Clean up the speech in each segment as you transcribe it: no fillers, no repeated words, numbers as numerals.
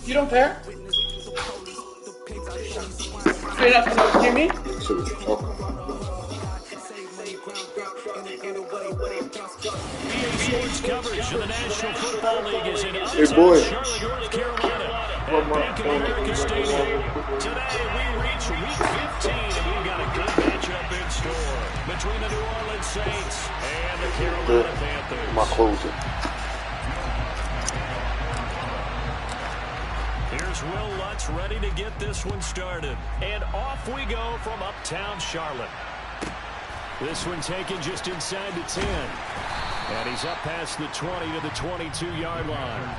You don't care? Straight up to Jimmy? Sports coverage of the National Football League is in Hey boy. Charlotte, North Carolina at Bank of America Stadium. Today we reach Week 15, and we've got a good matchup in store between the New Orleans Saints and the Carolina Panthers. My closer. Here's Will Lutz ready to get this one started. And off we go from uptown Charlotte. This one taken just inside the 10. And he's up past the 20 to the 22-yard line.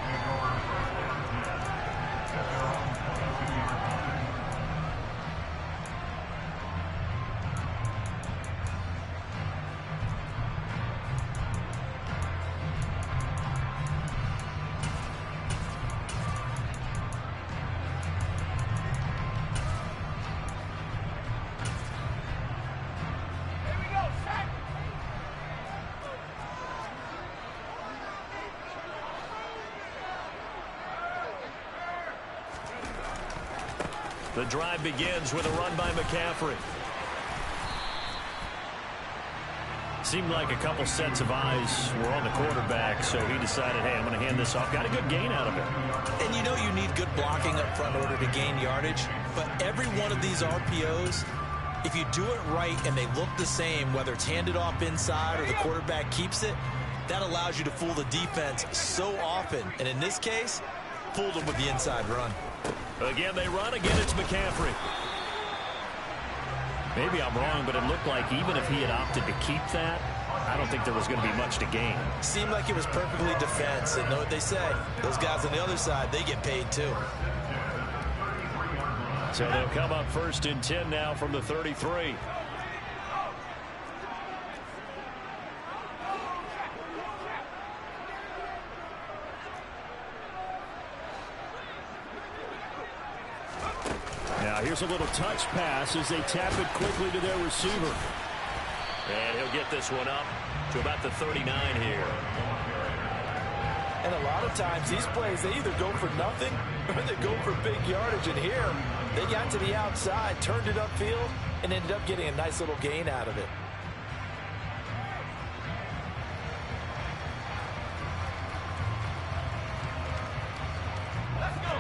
The drive begins with a run by McCaffrey. Seemed like a couple sets of eyes were on the quarterback, so he decided, hey, I'm going to hand this off. Got a good gain out of it. And you know you need good blocking up front in order to gain yardage, but every one of these RPOs, if you do it right and they look the same, whether it's handed off inside or the quarterback keeps it, that allows you to fool the defense so often. And in this case, fooled them with the inside run. Again, they run. Again, it's McCaffrey. Maybe I'm wrong, but it looked like even if he had opted to keep that, I don't think there was going to be much to gain. Seemed like it was perfectly defense. And know what they say? Those guys on the other side, they get paid too. So they'll come up first and 10 now from the 33. Now here's a little touch pass as they tap it quickly to their receiver. And he'll get this one up to about the 39 here. And a lot of times these plays, they either go for nothing or they go for big yardage. And here, they got to the outside, turned it upfield, and ended up getting a nice little gain out of it.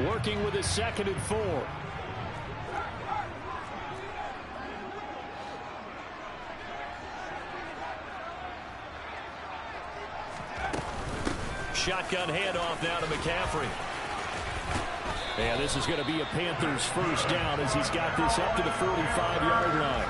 Working with his 2nd and 4. Shotgun handoff now to McCaffrey. And this is going to be a Panthers first down as he's got this up to the 45-yard line.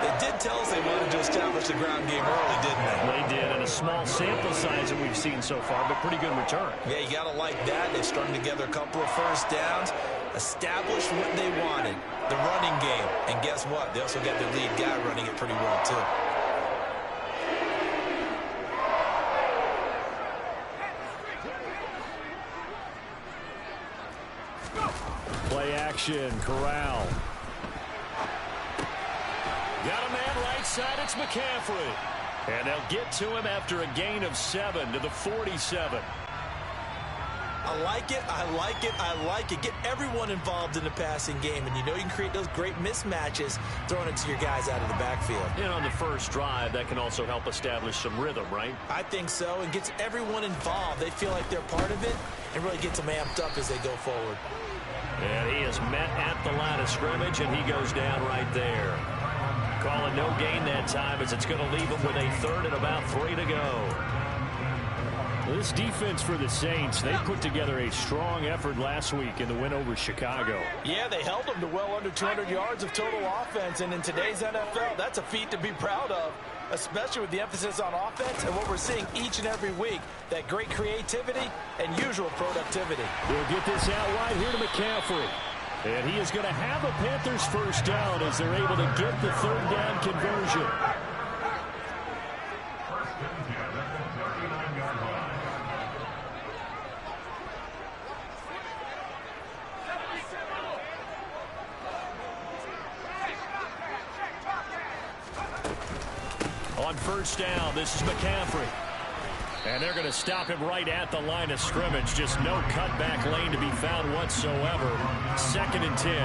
They did tell us they wanted to establish the ground game early, didn't they? They did, and a small sample size that we've seen so far, but pretty good return. Yeah, you got to like that. They strung together a couple of first downs, established what they wanted, the running game. And guess what? They also got their lead guy running it pretty well, too. Play action, Corral. Got a man right side, it's McCaffrey. And they'll get to him after a gain of 7 to the 47. I like it, I like it, I like it. Get everyone involved in the passing game, and you know you can create those great mismatches throwing it to your guys out of the backfield. And on the first drive, that can also help establish some rhythm, right? I think so, and gets everyone involved. They feel like they're part of it and really gets them amped up as they go forward. And he is met at the line of scrimmage, and he goes down right there. Calling no gain that time as it's going to leave him with a 3rd and about 3 to go. This defense for the Saints, they put together a strong effort last week in the win over Chicago. Yeah, they held them to well under 200 yards of total offense, and in today's NFL, that's a feat to be proud of, especially with the emphasis on offense and what we're seeing each and every week, that great creativity and usual productivity. We'll get this out wide here to McCaffrey. And he is going to have a Panthers first down as they're able to get the third down conversion. On first down, this is McCaffrey. And they're going to stop him right at the line of scrimmage. Just no cutback lane to be found whatsoever. 2nd and 10.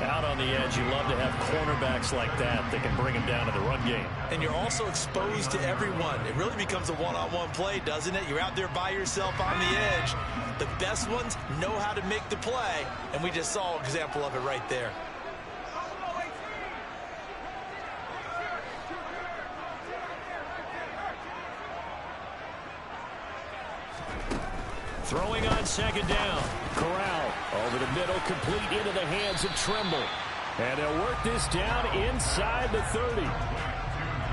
Out on the edge, you love to have cornerbacks like that can bring him down to the run game. And you're also exposed to everyone. It really becomes a one-on-one play, doesn't it? You're out there by yourself on the edge. The best ones know how to make the play, and we just saw an example of it right there. Throwing on 2nd down. Corral over the middle, complete into the hands of Trimble. And they'll work this down inside the 30.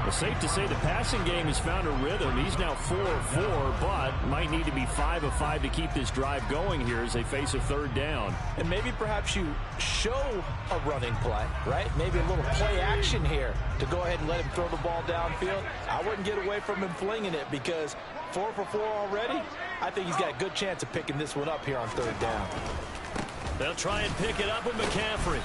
It's safe to say the passing game has found a rhythm. He's now 4 of 4, but might need to be 5 of 5 to keep this drive going here as they face a 3rd down. And maybe perhaps you show a running play, right? Maybe a little play action here to go ahead and let him throw the ball downfield. I wouldn't get away from him flinging it because 4 for 4 already. I think he's got a good chance of picking this one up here on 3rd down. They'll try and pick it up with McCaffrey.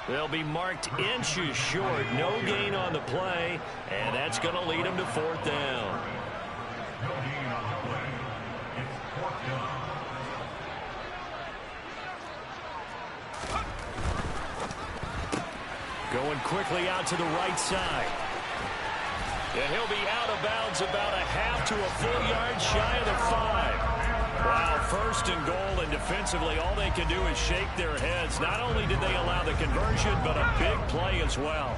They'll be marked inches short. No gain on the play, and that's going to lead them to 4th down. Going quickly out to the right side. And he'll be out of bounds about a half to a full yard shy of the 5. Wow, 1st and goal, and defensively all they can do is shake their heads. Not only did they allow the conversion, but a big play as well.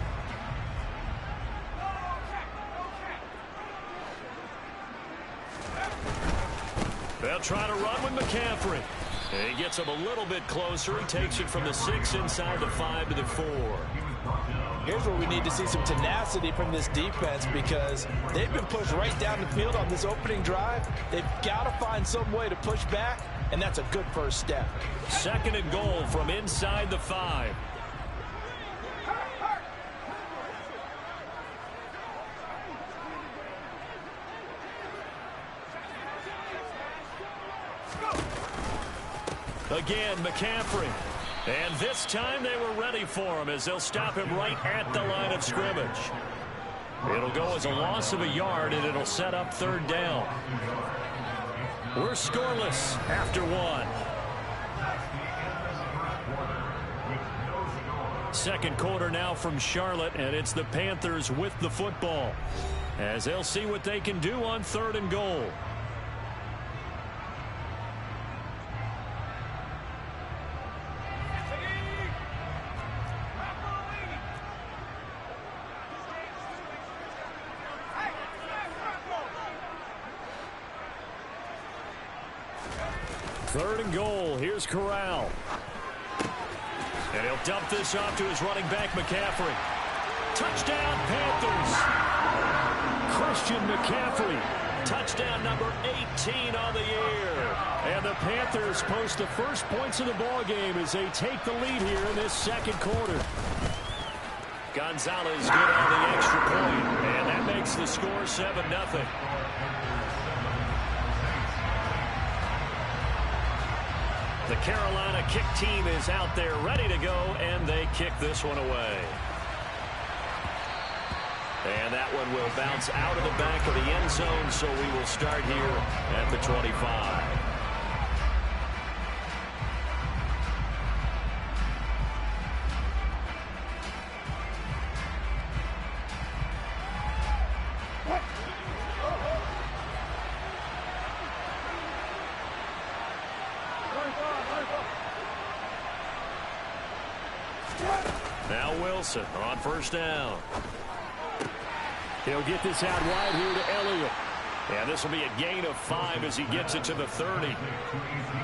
They'll try to run with McCaffrey. And he gets him a little bit closer. He takes it from the 6 inside the 5 to the 4. Here's where we need to see some tenacity from this defense because they've been pushed right down the field on this opening drive. They've got to find some way to push back, and that's a good first step. 2nd and goal from inside the 5. Again, McCaffrey. And this time they were ready for him as they'll stop him right at the line of scrimmage. It'll go as a loss of a yard, and it'll set up 3rd down. We're scoreless after 1. 2nd quarter now from Charlotte, and it's the Panthers with the football as they'll see what they can do on 3rd and goal. Third and goal. Here's Corral. And he'll dump this off to his running back, McCaffrey. Touchdown, Panthers. Christian McCaffrey. Touchdown number 18 on the year. And the Panthers post the first points of the ball game as they take the lead here in this 2nd quarter. Gonzalez good on the extra point. And that makes the score 7-0. The Carolina kick team is out there ready to go, and they kick this one away. And that one will bounce out of the back of the end zone, so we will start here at the 25. Now Wilson on first down. He'll get this out wide here to Elliott. And this will be a gain of 5 as he gets it to the 30.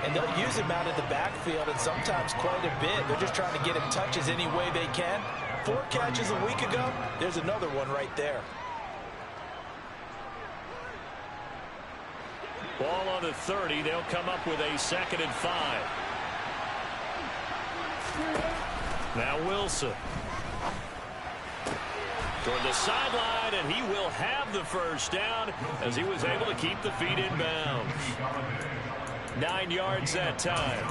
And they'll use him out in the backfield, and sometimes quite a bit. They're just trying to get him touches any way they can. 4 catches a week ago. There's another one right there. Ball on the 30. They'll come up with a 2nd and 5. Now Wilson. Toward the sideline, and he will have the first down as he was able to keep the feet in bounds. 9 yards that time.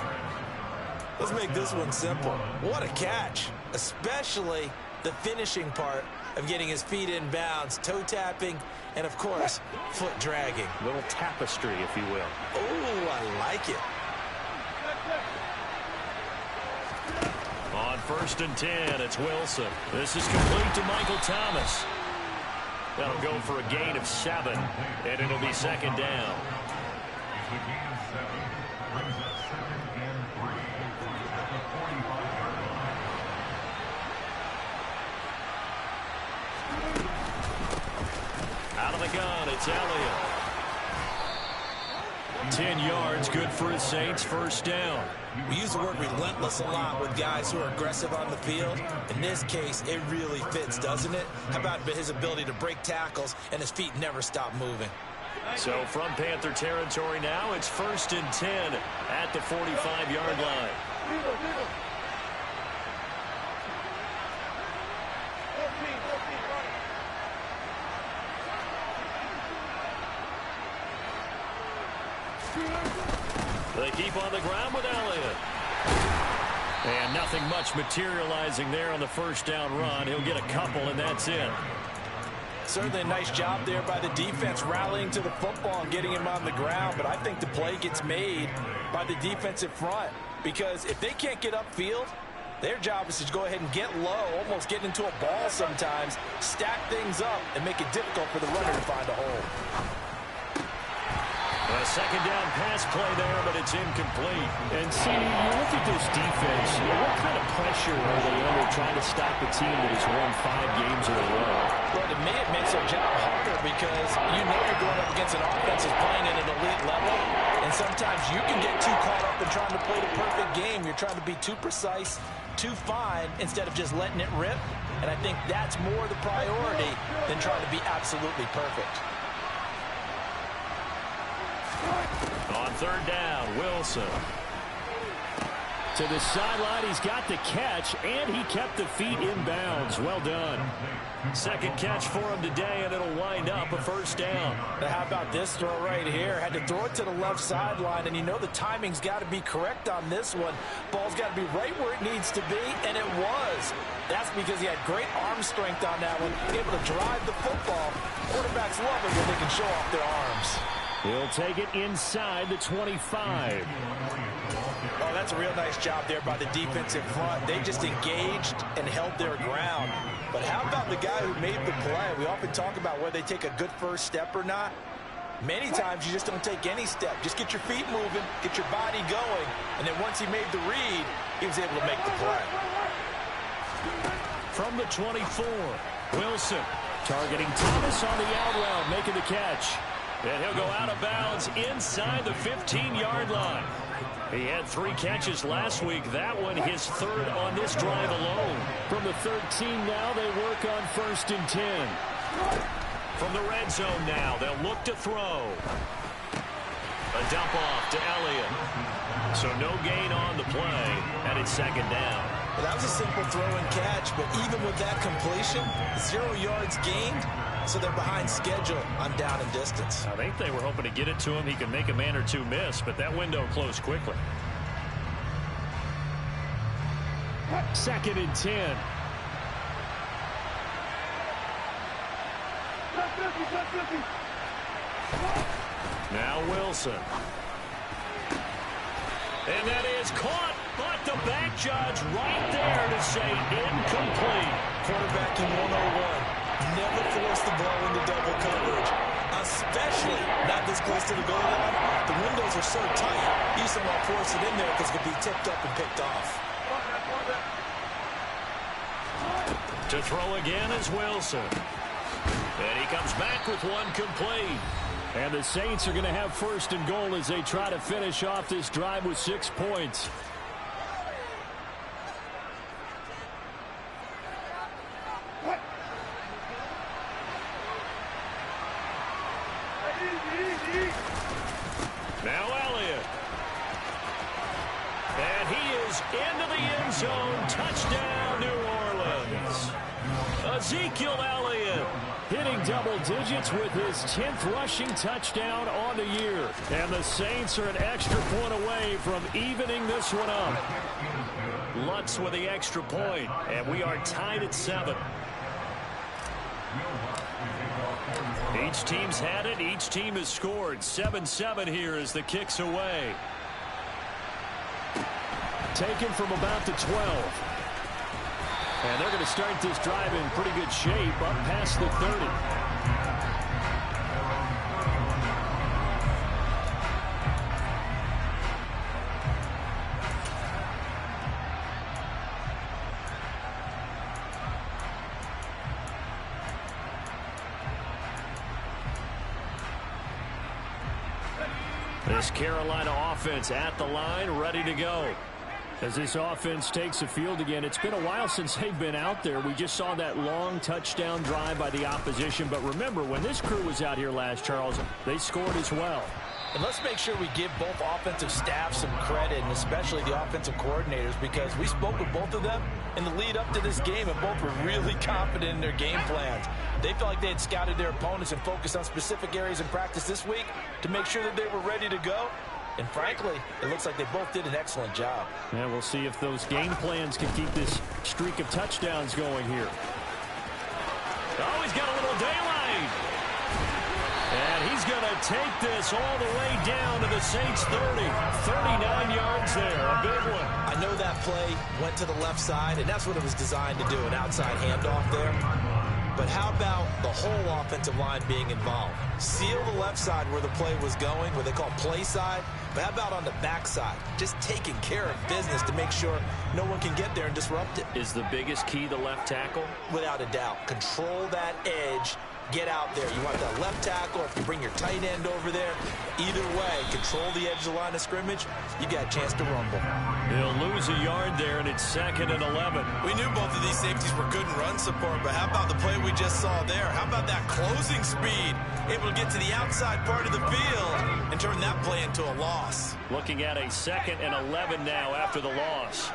Let's make this one simple. What a catch, especially the finishing part of getting his feet in bounds, toe tapping, and of course, foot dragging. Little tapestry, if you will. Oh, I like it. On 1st and 10, it's Wilson. This is complete to Michael Thomas. That'll go for a gain of 7, and it'll be 2nd down. Out of the gun, it's Elliott. 10 yards, good for his Saints, 1st down. We use the word relentless a lot with guys who are aggressive on the field. In this case, it really fits, doesn't it? How about his ability to break tackles and his feet never stop moving? So from Panther territory now, it's 1st and 10 at the 45-yard line. They keep on the ground with Elliott. And nothing much materializing there on the 1st down run. He'll get a couple, and that's it. Certainly a nice job there by the defense rallying to the football and getting him on the ground. But I think the play gets made by the defensive front. Because if they can't get upfield, their job is to go ahead and get low, almost get into a ball sometimes, stack things up, and make it difficult for the runner to find a hole. A 2nd down pass play there, but it's incomplete. And see, you look at this defense, what kind of pressure are they under trying to stop a team that has won 5 games in a row? Well, to me, it makes their job harder because you know you're going up against an offense that's playing at an elite level, and sometimes you can get too caught up in trying to play the perfect game. You're trying to be too precise, too fine, instead of just letting it rip. And I think that's more the priority than trying to be absolutely perfect. On 3rd down, Wilson. To the sideline, he's got the catch, and he kept the feet in bounds. Well done. 2nd catch for him today, and it'll wind up a 1st down. Now, how about this throw right here? Had to throw it to the left sideline, and you know the timing's got to be correct on this one. Ball's got to be right where it needs to be, and it was. That's because he had great arm strength on that one, able to drive the football. Quarterbacks love it when they can show off their arms. He'll take it inside the 25. Oh, that's a real nice job there by the defensive front. They just engaged and held their ground. But how about the guy who made the play? We often talk about whether they take a good first step or not. Many times you just don't take any step. Just get your feet moving, get your body going, and then once he made the read, he was able to make the play. From the 24, Wilson targeting Thomas on the out route, making the catch. And he'll go out of bounds inside the 15-yard line. He had 3 catches last week. That one his 3rd on this drive alone. From the 13 now, they work on 1st and 10. From the red zone now, they'll look to throw. A dump off to Elliott. So no gain on the play, and it's 2nd down. Well, that was a simple throw and catch, but even with that completion, 0 yards gained. So they're behind schedule on down and distance. I think they were hoping to get it to him. He could make a man or two miss, but that window closed quickly. 2nd and 10. Now Wilson. And that is caught, but the back judge right there to say incomplete. Quarterbacking 101. Never force the ball into double coverage, especially not this close to the goal line. The windows are so tight, you just don't want to force it in there because it could be tipped up and picked off. To throw again is Wilson. And he comes back with one complete. And the Saints are going to have first and goal as they try to finish off this drive with 6 points. Now Elliott. And he is into the end zone. Touchdown, New Orleans. Ezekiel Elliott hitting double digits with his 10th rushing touchdown on the year. And the Saints are an extra point away from evening this one up. Lutz with the extra point, and we are tied at 7. Each team's had it. Each team has scored. 7-7 here as the kick's away. Taken from about the 12. And they're going to start this drive in pretty good shape up past the 30. This Carolina offense at the line, ready to go. As this offense takes the field again, it's been a while since they've been out there. We just saw that long touchdown drive by the opposition. But remember, when this crew was out here last, Charles, they scored as well. And let's make sure we give both offensive staffs some credit, and especially the offensive coordinators, because we spoke with both of them in the lead up to this game, and both were really confident in their game plans. They felt like they had scouted their opponents and focused on specific areas in practice this week to make sure that they were ready to go. And frankly, it looks like they both did an excellent job. Yeah, we'll see if those game plans can keep this streak of touchdowns going here. Oh, he's got a little daylight. And he's going to take this all the way down to the Saints 30. 39 yards there, a big one. I know that play went to the left side, and that's what it was designed to do, an outside handoff there. But how about the whole offensive line being involved? Seal the left side where the play was going, what they call play side. But how about on the backside? Just taking care of business to make sure no one can get there and disrupt it. Is the biggest key the left tackle? Without a doubt. Control that edge. Get out there. You want that left tackle, or if you bring your tight end over there, either way, control the edge of the line of scrimmage, you got a chance to rumble. He'll lose a yard there, and it's 2nd and 11. We knew both of these safeties were good in run support, but how about the play we just saw there? How about that closing speed? Able to get to the outside part of the field and turn that play into a loss. Looking at a 2nd and 11 now after the loss.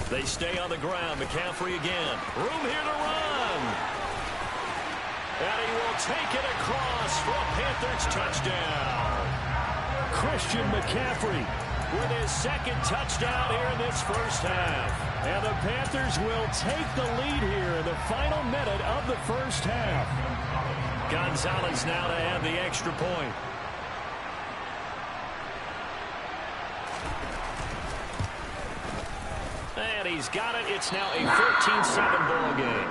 They stay on the ground. McCaffrey again. Room here to run. And he will take it across for a Panthers touchdown. Christian McCaffrey with his 2nd touchdown here in this first half. And the Panthers will take the lead here in the final minute of the first half. Gonzalez now to add the extra point. And he's got it. It's now a 14-7 ball game.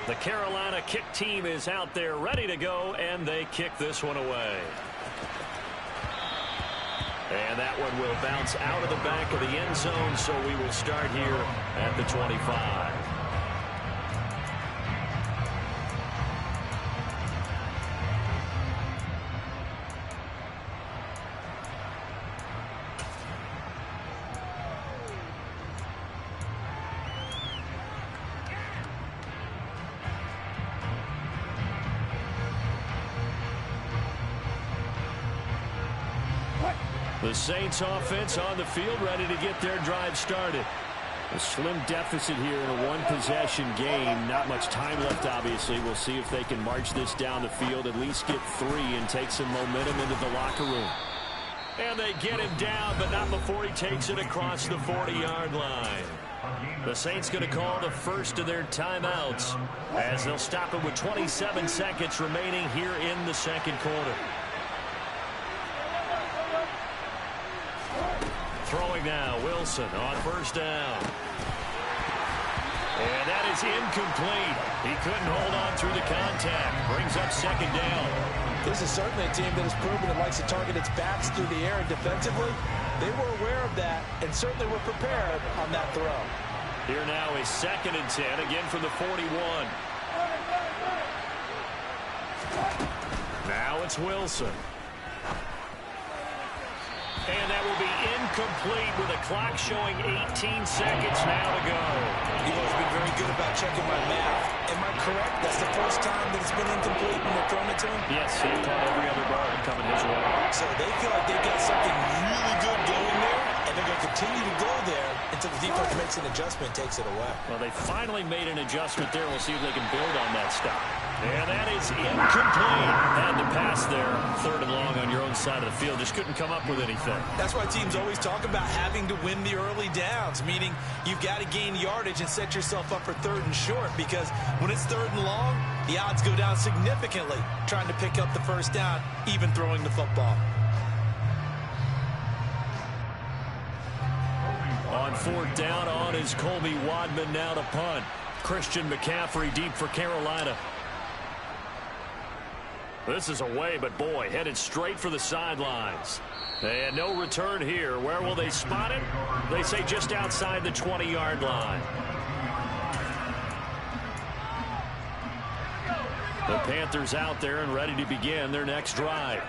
The Carolina kick team is out there ready to go, and they kick this one away. And that one will bounce out of the back of the end zone, so we will start here at the 25. The Saints offense on the field, ready to get their drive started. A slim deficit here in a one-possession game. Not much time left, obviously. We'll see if they can march this down the field, at least get 3, and take some momentum into the locker room. And they get him down, but not before he takes it across the 40-yard line. The Saints going to call the first of their timeouts as they'll stop it with 27 seconds remaining here in the second quarter. Throwing now, Wilson on first down. And that is incomplete. He couldn't hold on through the contact. Brings up second down. This is certainly a team that has proven it likes to target its backs through the air, and defensively, they were aware of that and certainly were prepared on that throw. Here now is 2nd and 10, again from the 41. Now it's Wilson. And that will be incomplete with a clock showing 18 seconds now to go. You've always been very good about checking my math. Am I correct? That's the first time that it's been incomplete when they're throwing it to him? Yes, he caught every other ball coming his way. So they feel like they've got something really good going there, and they're going to continue to go there until the defense makes an adjustment and takes it away. Well, they finally made an adjustment there. We'll see if they can build on that stop. And that is incomplete. Had to pass there. 3rd and long on your own side of the field. Just couldn't come up with anything. That's why teams always talk about having to win the early downs, meaning you've got to gain yardage and set yourself up for 3rd and short, because when it's 3rd and long, the odds go down significantly trying to pick up the first down, even throwing the football. On 4th down, on is Colby Wadman now to punt. Christian McCaffrey deep for Carolina. This is away, but boy, headed straight for the sidelines. And no return here. Where will they spot it? They say just outside the 20-yard line. The Panthers out there and ready to begin their next drive.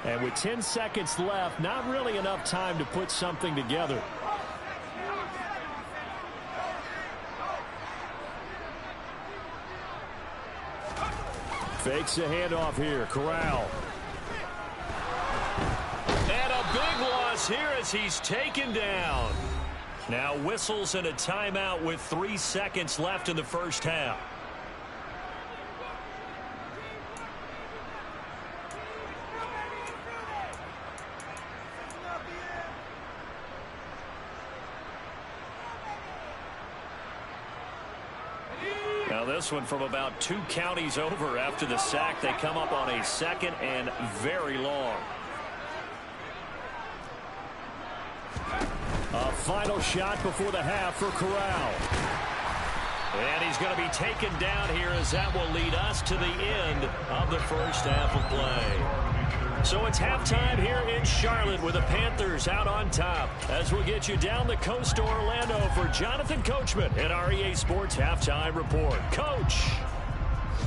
And with 10 seconds left, not really enough time to put something together. Fakes a handoff here. Corral. And a big loss here as he's taken down. Now whistles and a timeout with 3 seconds left in the first half. Now this one from about 2 counties over after the sack. They come up on a 2nd and very long. A final shot before the half for Corral. And he's going to be taken down here as that will lead us to the end of the first half of play. So it's halftime here in Charlotte with the Panthers out on top. As we'll get you down the coast to Orlando for Jonathan Coachman at our EA Sports Halftime Report. Coach!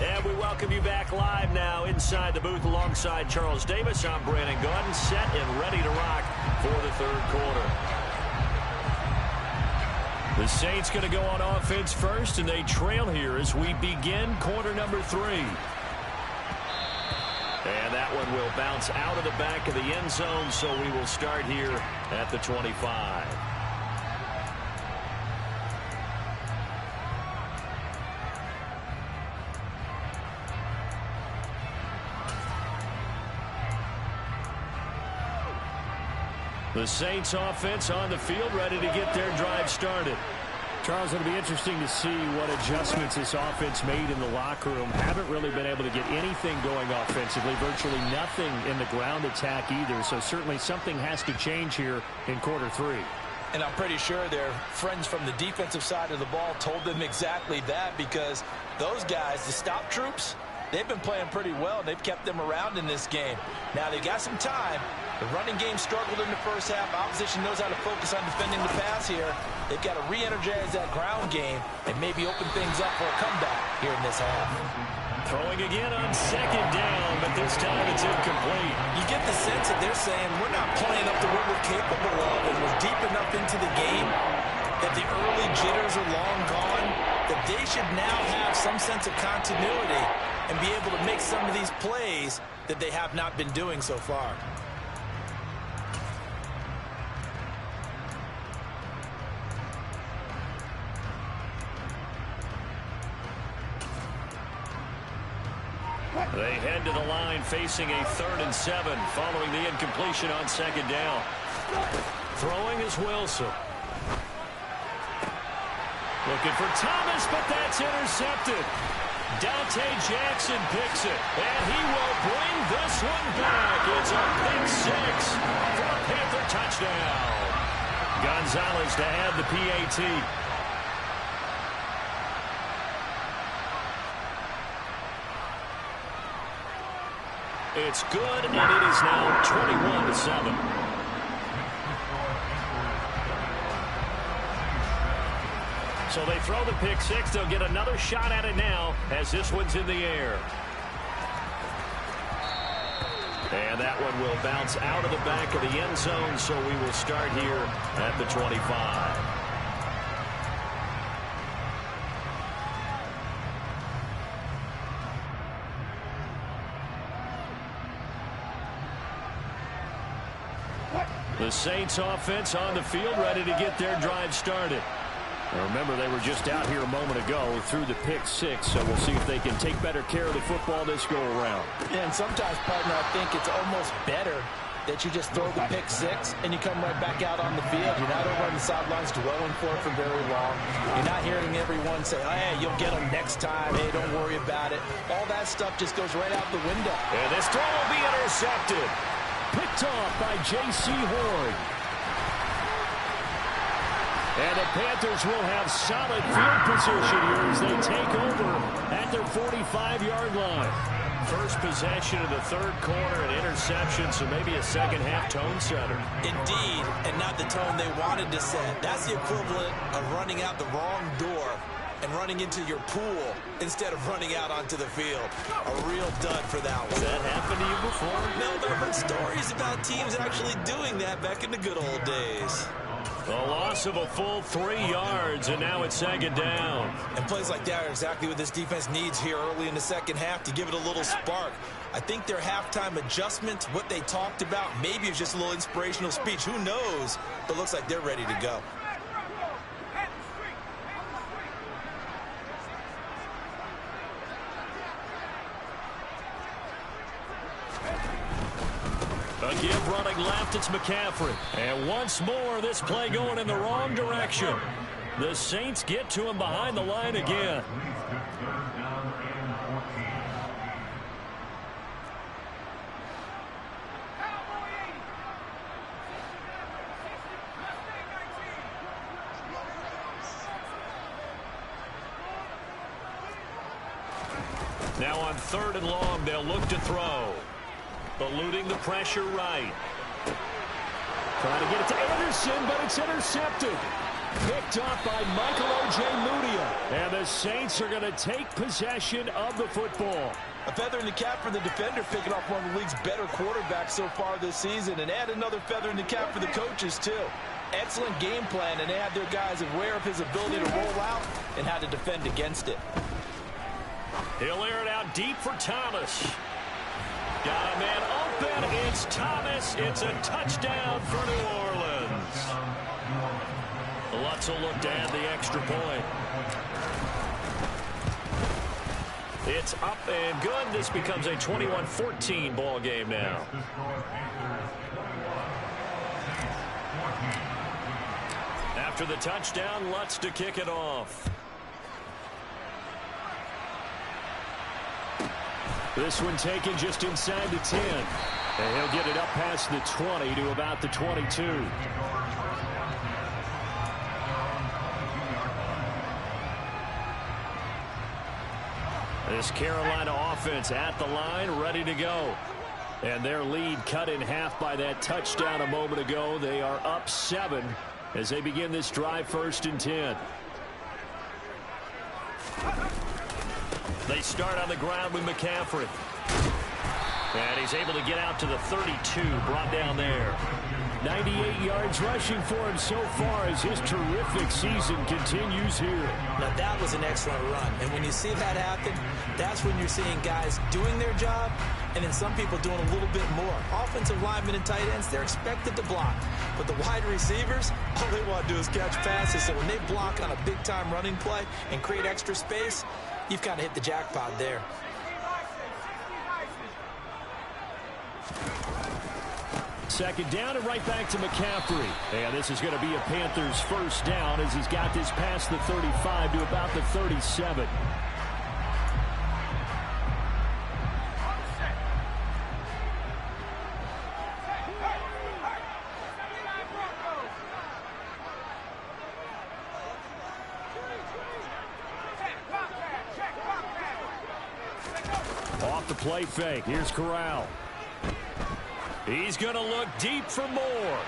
And we welcome you back live now inside the booth alongside Charles Davis. I'm Brandon Gaudin, set and ready to rock for the 3rd quarter. The Saints going to go on offense first, and they trail here as we begin quarter number 3. And that one will bounce out of the back of the end zone, so we will start here at the 25. The Saints offense on the field, ready to get their drive started. Charles, it'll be interesting to see what adjustments this offense made in the locker room. Haven't really been able to get anything going offensively, virtually nothing in the ground attack either. So certainly something has to change here in quarter 3. And I'm pretty sure their friends from the defensive side of the ball told them exactly that, because those guys, the stop troops, they've been playing pretty well. They've kept them around in this game. Now they got some time. The running game struggled in the first half. Opposition knows how to focus on defending the pass here. They've got to re-energize that ground game and maybe open things up for a comeback here in this half. Throwing again on 2nd down, but this time it's incomplete. You get the sense that they're saying we're not playing up to what we're capable of, and we're deep enough into the game that the early jitters are long gone, that they should now have some sense of continuity and be able to make some of these plays that they have not been doing so far. They head to the line facing a 3rd and 7 following the incompletion on 2nd down. Throwing is Wilson. Looking for Thomas, but that's intercepted. Dante Jackson picks it, and he will bring this one back. It's a big 6 for a Panther touchdown. Gonzalez to add the PAT. It's good, and it is now 21-7. So they throw the pick six. They'll get another shot at it now as this one's in the air. And that one will bounce out of the back of the end zone, so we will start here at the 25. The Saints offense on the field, ready to get their drive started. Now remember, they were just out here a moment ago through the pick six, so we'll see if they can take better care of the football this go around. Yeah, and sometimes, partner, I think it's almost better that you just throw the pick six and you come right back out on the field. You're not over on the sidelines dwelling for it for very long. You're not hearing everyone say, oh, hey, you'll get them next time. Hey, don't worry about it. All that stuff just goes right out the window. And this throw will be intercepted. Picked off by J.C. Horn. And the Panthers will have solid field position here as they take over at their 45-yard line. First possession of the third quarter, an interception, so maybe a second-half tone setter. Indeed, and not the tone they wanted to set. That's the equivalent of running out the wrong door and running into your pool instead of running out onto the field. A real dud for that one. Has that happened to you before? No, but I've heard stories about teams actually doing that back in the good old days. A loss of a full 3 yards, and now it's second down. And plays like that are exactly what this defense needs here early in the second half to give it a little spark. I think their halftime adjustments, what they talked about, maybe it's just a little inspirational speech. Who knows? But it looks like they're ready to go. Again, running left, it's McCaffrey. And once more, this play going in the wrong direction. The Saints get to him behind the line again. Now on 3rd and long, they'll look to throw. Eluding the pressure right. Trying to get it to Anderson, but it's intercepted. Picked off by Michael O.J. Mudia. And the Saints are going to take possession of the football. A feather in the cap for the defender, picking off one of the league's better quarterbacks so far this season. And add another feather in the cap for the coaches, too. Excellent game plan, and they had their guys aware of his ability to roll out and how to defend against it. He'll air it out deep for Thomas. Got a man open. It's Thomas. It's a touchdown for New Orleans. Lutz will look to add the extra point. It's up and good. This becomes a 21-14 ball game now. After the touchdown, Lutz to kick it off. This one taken just inside the 10. And he'll get it up past the 20 to about the 22. This Carolina offense at the line, ready to go. And their lead cut in half by that touchdown a moment ago. They are up 7 as they begin this drive 1st and 10. They start on the ground with McCaffrey. And he's able to get out to the 32, brought down there. 98 yards rushing for him so far as his terrific season continues here. Now, that was an excellent run. And when you see that happen, that's when you're seeing guys doing their job and then some people doing a little bit more. Offensive linemen and tight ends, they're expected to block. But the wide receivers, all they want to do is catch passes. So when they block on a big-time running play and create extra space, you've kind of hit the jackpot there. Second down and right back to McCaffrey. And this is going to be a Panthers first down as he's got this past the 35 to about the 37. Off the play fake. Here's Corral. He's going to look deep for more.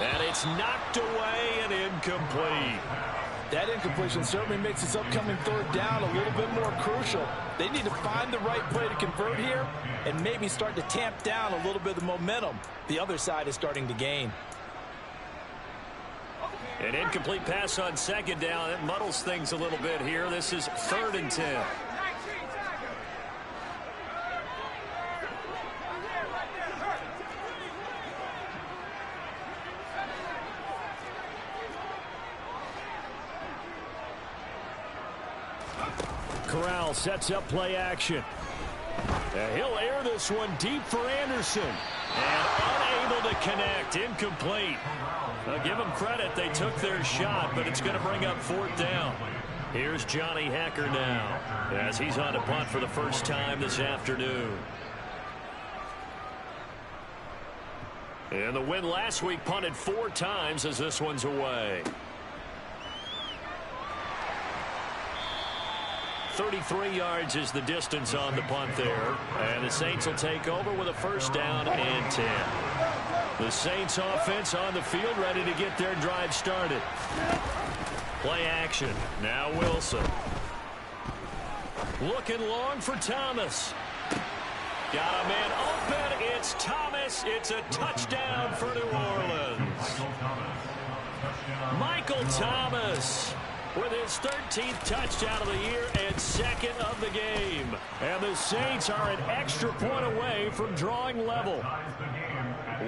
And it's knocked away and incomplete. That incompletion certainly makes this upcoming third down a little bit more crucial. They need to find the right play to convert here and maybe start to tamp down a little bit of the momentum the other side is starting to gain. An incomplete pass on second down. It muddles things a little bit here. This is 3rd and 10. Corral sets up play action. He'll air this one deep for Anderson. And unable to connect. Incomplete. I'll give them credit. They took their shot, but it's going to bring up 4th down. Here's Johnny Hacker now as he's on to punt for the first time this afternoon. And the win last week punted 4 times as this one's away. 33 yards is the distance on the punt there. And the Saints will take over with a 1st down and 10. The Saints offense on the field ready to get their drive started. Play action. Now Wilson. Looking long for Thomas. Got a man open. It's Thomas. It's a touchdown for New Orleans. Michael Thomas with his 13th touchdown of the year and 2nd of the game. And the Saints are an extra point away from drawing level.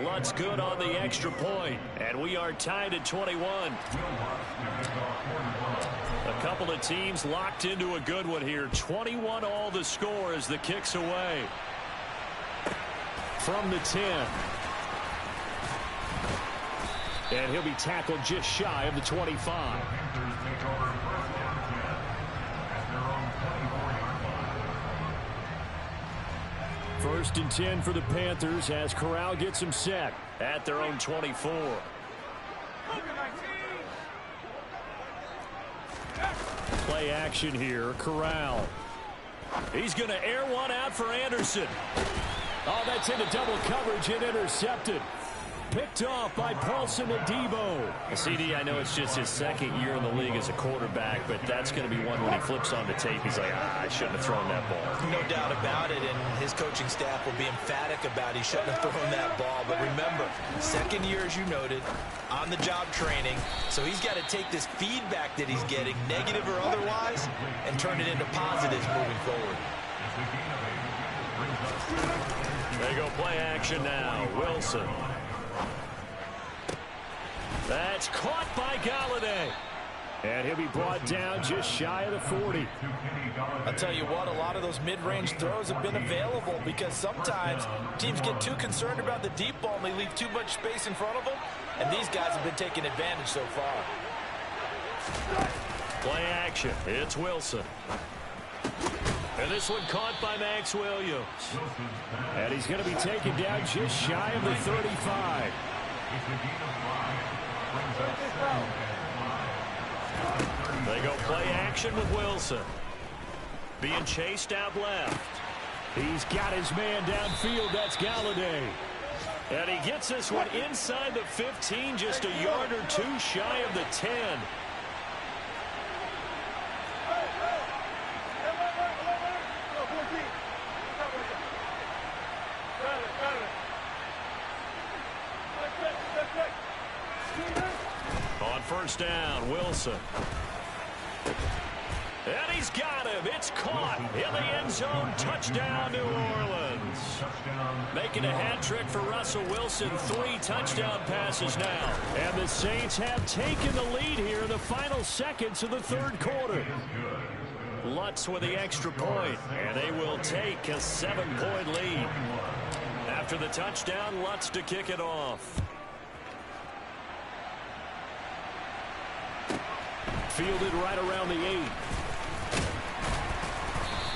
Lutz good on the extra point, and we are tied at 21. A couple of teams locked into a good one here. 21 all the score as the kick's away. From the 10. And he'll be tackled just shy of the 25. First and 10 for the Panthers as Corral gets him set at their own 24. Play action here. Corral. He's going to air one out for Anderson. Oh, that's into double coverage and intercepted. Picked off by Paulson Adebo. CD, I know it's just his 2nd year in the league as a quarterback, but that's going to be one when he flips on the tape. He's like, I shouldn't have thrown that ball. No doubt about it, and his coaching staff will be emphatic about he shouldn't have thrown that ball. But remember, 2nd year, as you noted, on-the-job training. So he's got to take this feedback that he's getting, negative or otherwise, and turn it into positives moving forward. They go play action now. Wilson. That's caught by Galladay. And he'll be brought down just shy of the 40. I'll tell you what, a lot of those mid-range throws have been available because sometimes teams get too concerned about the deep ball and they leave too much space in front of them. And these guys have been taking advantage so far. Play action. It's Wilson. And this one caught by Max Williams. And he's going to be taken down just shy of the 35. They go play action with Wilson. Being chased out left. He's got his man downfield. That's Galladay. And he gets this one inside the 15, just a yard or two shy of the 10. On 1st down, Wilson. And he's got him. It's caught in the end zone. Touchdown, New Orleans. Making a hat trick for Russell Wilson. 3 touchdown passes now. And the Saints have taken the lead here in the final seconds of the 3rd quarter. Lutz with the extra point, and they will take a 7-point lead. After the touchdown, Lutz to kick it off. Fielded right around the 8.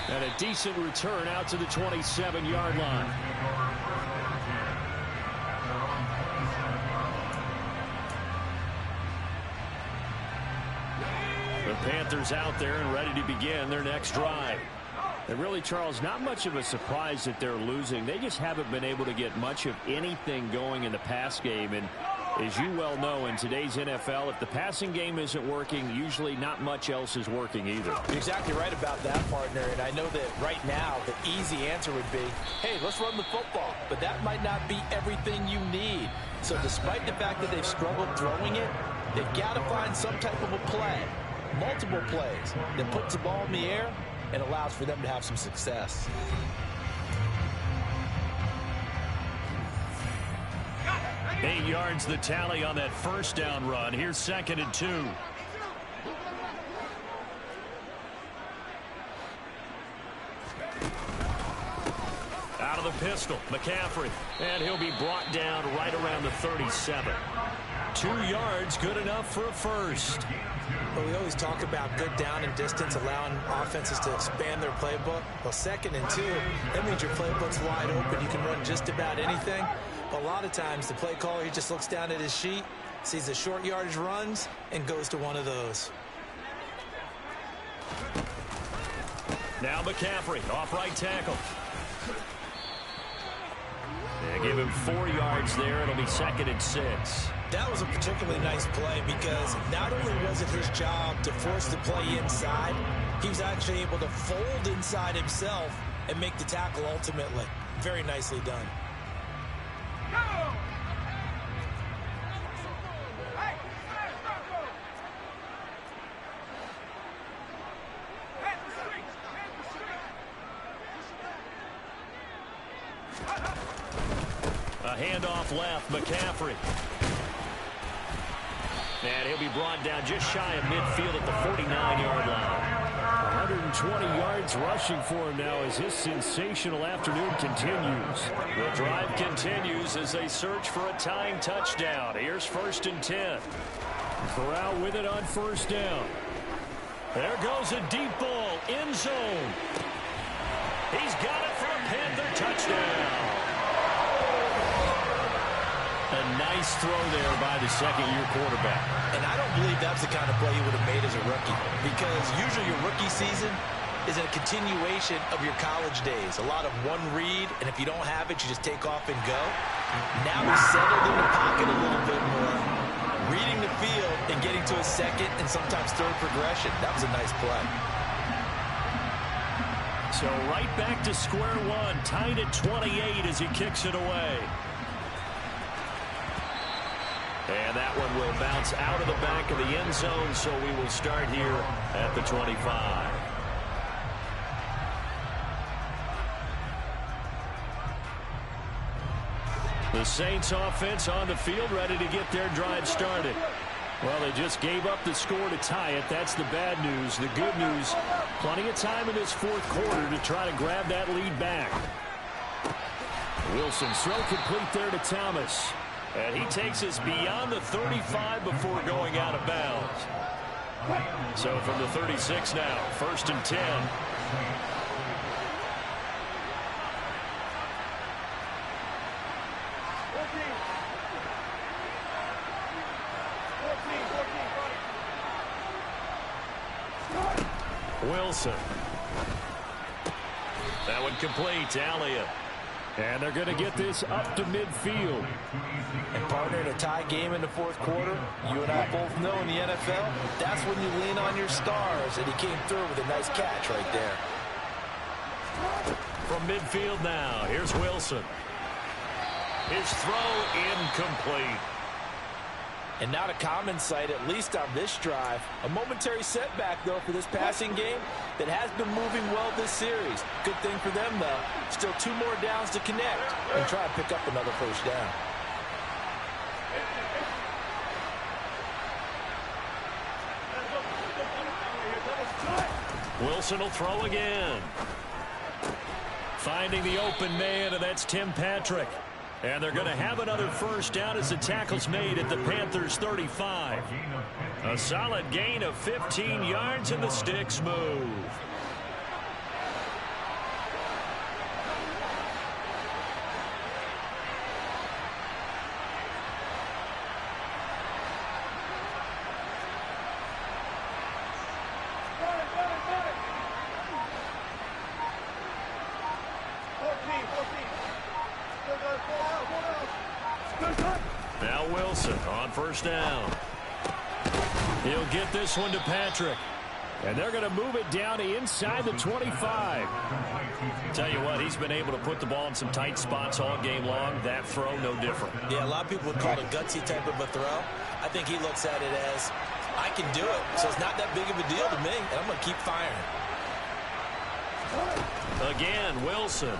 And a decent return out to the 27-yard line. The Panthers out there and ready to begin their next drive. And really, Charles, not much of a surprise that they're losing. They just haven't been able to get much of anything going in the pass game. And as you well know, in today's NFL, if the passing game isn't working, usually not much else is working either. You're exactly right about that, partner. And I know that right now the easy answer would be, hey, let's run the football. But that might not be everything you need. So despite the fact that they've struggled throwing it, they've got to find some type of a play, multiple plays, that puts the ball in the air and allows for them to have some success. Eight yards the tally on that first down run. Here's 2nd and 2. Out of the pistol, McCaffrey. And he'll be brought down right around the 37. 2 yards, good enough for a first. Well, we always talk about good down and distance, allowing offenses to expand their playbook. Well, 2nd and 2, that means your playbook's wide open. You can run just about anything. But a lot of times, the play caller, he just looks down at his sheet, sees the short yardage runs, and goes to one of those. Now McCaffrey, off right tackle. They give him 4 yards there. It'll be 2nd and 6. That was a particularly nice play because not only was it his job to force the play inside, he was actually able to fold inside himself and make the tackle ultimately. Very nicely done. A handoff left, McCaffrey. And he'll be brought down just shy of midfield at the 49-yard line. 120 yards rushing for him now as his sensational afternoon continues. The drive continues as they search for a tying touchdown. Here's 1st and 10. Corral with it on 1st down. There goes a deep ball, end zone. He's got it for a Panther touchdown. A nice throw there by the second-year quarterback. And I don't believe that's the kind of play he would have made as a rookie, because usually your rookie season is a continuation of your college days. A lot of one read, and if you don't have it, you just take off and go. Now he's settled in the pocket a little bit more, reading the field and getting to a second and sometimes third progression. That was a nice play. So right back to square one, tied at 28 as he kicks it away. And that one will bounce out of the back of the end zone, so we will start here at the 25. The Saints offense on the field, ready to get their drive started. Well, they just gave up the score to tie it. That's the bad news. The good news, plenty of time in this fourth quarter to try to grab that lead back. Wilson throw complete there to Thomas. And he takes us beyond the 35 before going out of bounds. So from the 36 now, 1st and 10. Wilson. That one complete to Elliott. And they're going to get this up to midfield. And partner, in a tie game in the fourth quarter, you and I both know in the NFL, that's when you lean on your stars, and he came through with a nice catch right there. From midfield now, here's Wilson. His throw incomplete. And not a common sight, at least on this drive. A momentary setback, though, for this passing game that has been moving well this series. Good thing for them, though. Still 2 more downs to connect and try to pick up another first down. Wilson will throw again. Finding the open man, and that's Tim Patrick. And they're going to have another first down as the tackle's made at the Panthers' 35. A solid gain of 15 yards, and the sticks move. Now Wilson on first down. He'll get this one to Patrick. And they're going to move it down to inside the 25. Tell you what, he's been able to put the ball in some tight spots all game long. That throw, no different. Yeah, a lot of people would call it a gutsy type of a throw. I think he looks at it as, I can do it, so it's not that big of a deal to me, and I'm going to keep firing. Again, Wilson.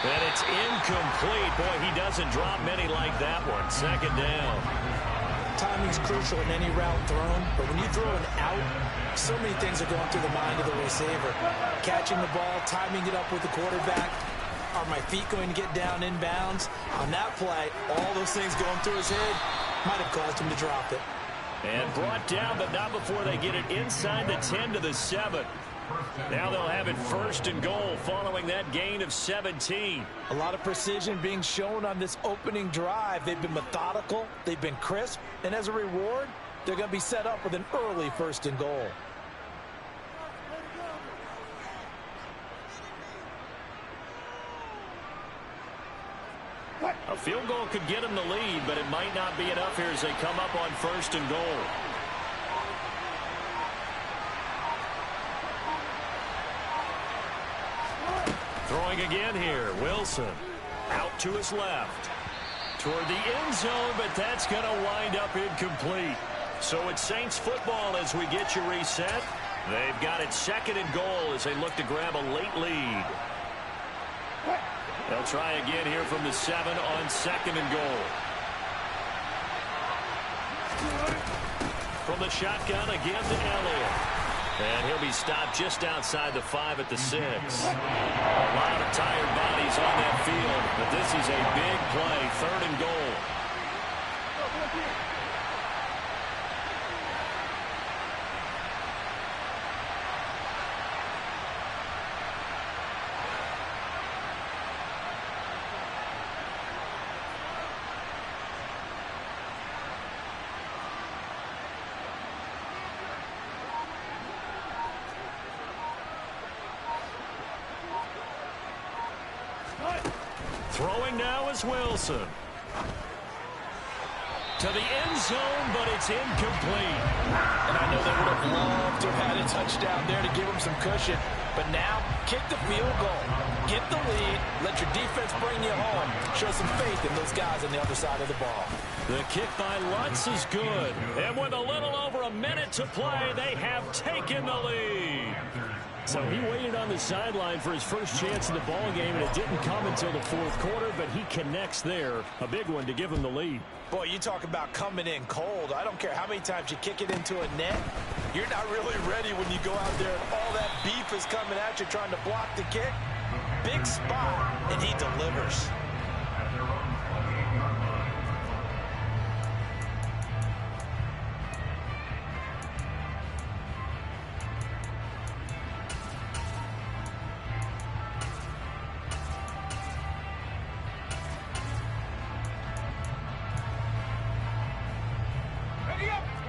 And it's incomplete. Boy, he doesn't drop many like that one. Second down. Timing's crucial in any route thrown, but when you throw an out, so many things are going through the mind of the receiver. Catching the ball, timing it up with the quarterback. Are my feet going to get down in bounds? On that play, all those things going through his head might have caused him to drop it. And brought down, but not before they get it inside the 10 to the 7. Now they'll have it first and goal following that gain of 17. A lot of precision being shown on this opening drive. They've been methodical, they've been crisp, and as a reward, they're going to be set up with an early first and goal. A field goal could get them the lead, but it might not be enough here as they come up on first and goal. Throwing again here, Wilson. Out to his left. Toward the end zone, but that's going to wind up incomplete. So it's Saints football as we get you reset. They've got it second and goal as they look to grab a late lead. They'll try again here from the 7 on second and goal. From the shotgun again to Elliott. And he'll be stopped just outside the 5 at the 6. A lot of tired bodies on that field, but this is a big play, third and goal. Throwing now is Wilson. To the end zone, but it's incomplete. And I know they would have loved to have had a touchdown there to give them some cushion. But now, kick the field goal. Get the lead. Let your defense bring you home. Show some faith in those guys on the other side of the ball. The kick by Lutz is good. And with a little over a minute to play, they have taken the lead. So he waited on the sideline for his first chance in the ball game, and it didn't come until the fourth quarter, but he connects there. A big one to give him the lead. Boy, you talk about coming in cold. I don't care how many times you kick it into a net. You're not really ready when you go out there and all that beef is coming at you trying to block the kick. Big spot, and he delivers.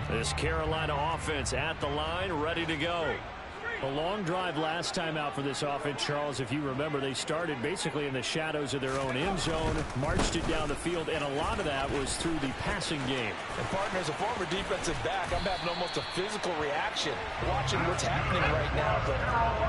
This Carolina offense at the line, ready to go. A long drive last time out for this offense, Charles. If you remember, they started basically in the shadows of their own end zone, marched it down the field, and a lot of that was through the passing game. And partner, as a former defensive back, I'm having almost a physical reaction watching what's happening right now. But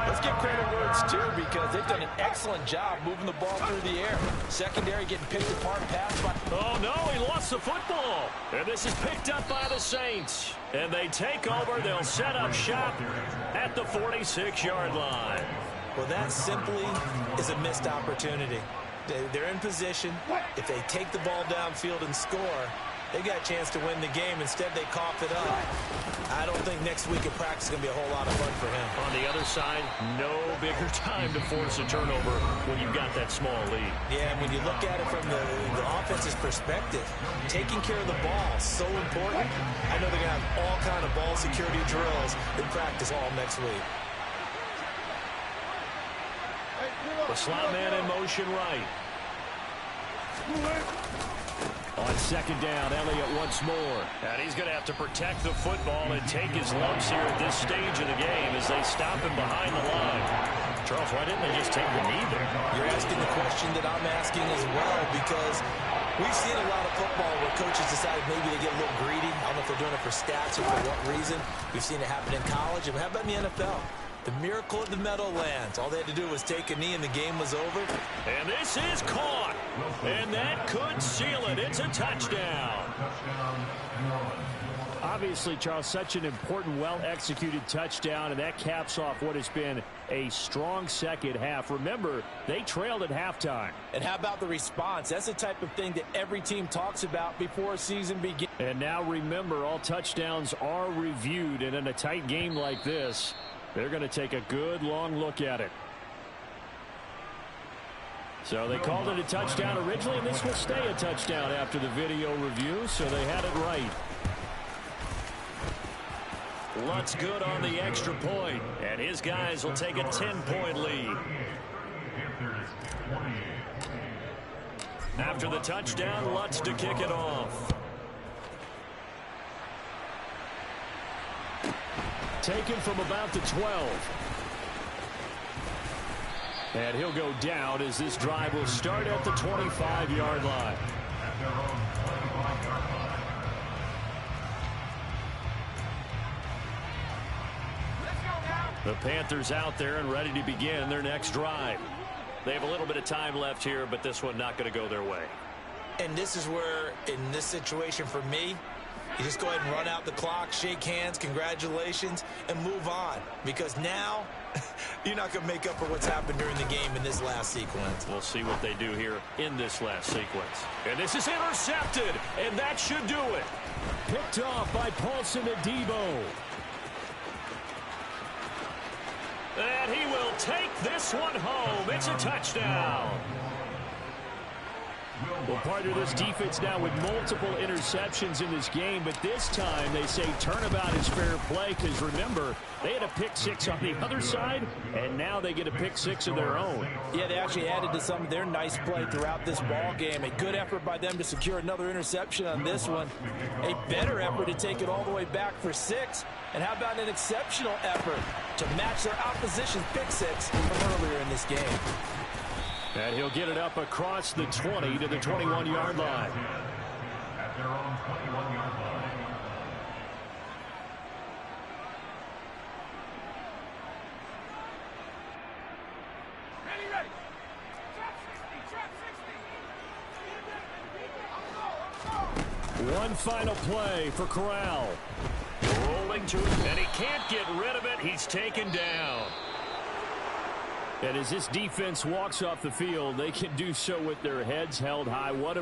let's give credit where it's due, because they've done an excellent job moving the ball through the air. Secondary getting picked apart, passed by. Oh, no, he lost the football. And this is picked up by the Saints. And they take over. They'll set up shop at the 46-yard line. Well, that simply is a missed opportunity. They're in position. If they take the ball downfield and score, they got a chance to win the game. Instead, they cough it up. I don't think next week in practice is going to be a whole lot of fun for him. On the other side, no bigger time to force a turnover when you've got that small lead. Yeah, and when you look at it from the offense's perspective, taking care of the ball is so important. I know they're going to have all kind of ball security drills in practice all next week. The slot man in motion right. On second down, Elliott once more. And he's going to have to protect the football and take his lumps here at this stage of the game as they stop him behind the line. Charles, why didn't they just take the knee there? You're asking the question that I'm asking as well, because we've seen a lot of football where coaches decided maybe they get a little greedy. I don't know if they're doing it for stats or for what reason. We've seen it happen in college. And how about in the NFL? The miracle of the Meadowlands. All they had to do was take a knee and the game was over. And this is caught. And that could seal it. It's a touchdown. Obviously, Charles, such an important, well-executed touchdown, and that caps off what has been a strong second half. Remember, they trailed at halftime. And how about the response? That's the type of thing that every team talks about before a season begins. And now remember, all touchdowns are reviewed, and in a tight game like this, they're going to take a good long look at it. So they called it a touchdown originally, and this will stay a touchdown after the video review, so they had it right. Lutz good on the extra point, and his guys will take a 10-point lead. After the touchdown, Lutz to kick it off. Taken from about the 12. And he'll go down as this drive will start at the 25-yard line. The Panthers out there and ready to begin their next drive. They have a little bit of time left here, but this one not going to go their way. And this is where, in this situation for me, you just go ahead and run out the clock, shake hands, congratulations, and move on. Because now, you're not going to make up for what's happened during the game in this last sequence. We'll see what they do here in this last sequence. And this is intercepted, and that should do it. Picked off by Paulson Adebo. And he will take this one home. It's a touchdown. Well, part of this defense now with multiple interceptions in this game, but this time they say turnabout is fair play because, remember, they had a pick six on the other side, and now they get a pick six of their own. Yeah, they actually added to some of their nice play throughout this ball game. A good effort by them to secure another interception on this one. A better effort to take it all the way back for 6. And how about an exceptional effort to match their opposition's pick six from earlier in this game? And he'll get it up across the 20 to the 21-yard line. At their own 21-yard line. Ready. Trap 60. One final play for Corral. Rolling to it, and he can't get rid of it. He's taken down. And as this defense walks off the field, they can do so with their heads held high. What a